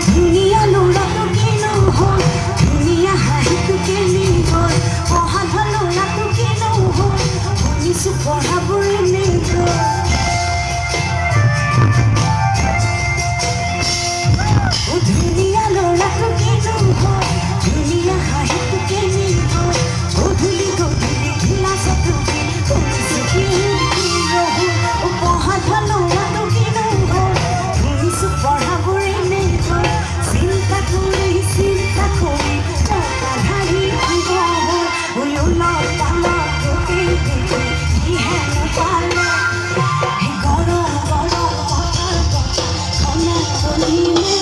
ধুনীয়া ল'ৰাটো কিনো হ'ল ধুনীয়া হাঁহিটো কেনি গ'ল পঢ়া ল'ৰাটো কিনো হ'ল শুনিছোঁ পঢ়াবোৰ এনেই গ'ল ধুনীয়া ল'ৰাটো কিনো হ'ল ধুনীয়া হাঁহিটো কেনি গ'ল গধূলি গধূলি গিলাচতো শুনিছোঁ কি ৰহুল পঢ়া ল'ৰাটো কিনো হ'ল শুনিছোঁ পঢ়াবোৰ এনেই গ'ল চিন্তা কৰি টকা ধাৰি দিব হ'ল উলট পালট গোটেই দিনটো কিহেনো পালে গৰম গৰম পথাৰ খনা খনিলে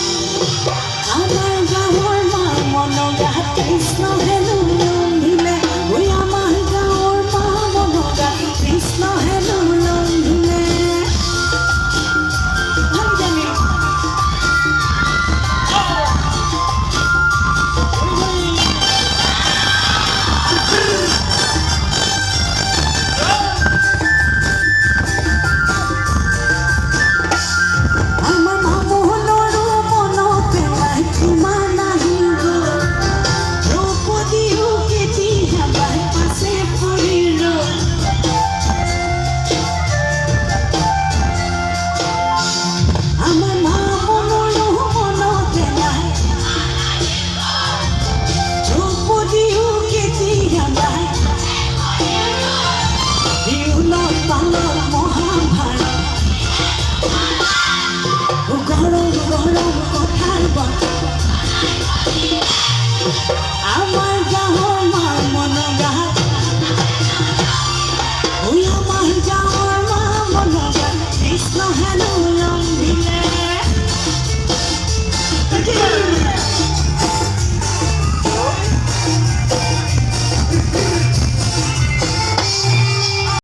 আমাৰ গাঁৱৰ মা মনগা কৃষ্ণ হেনো লম্ভিলে ঐ আমাৰ গাঁৱৰ মা মনগা কৃষ্ণ হেনো লম্ভিলে আমাৰ গাঁৱৰ মা মনগা আমাৰ গাঁৱৰ মা মনগা কৃষ্ণ হেনো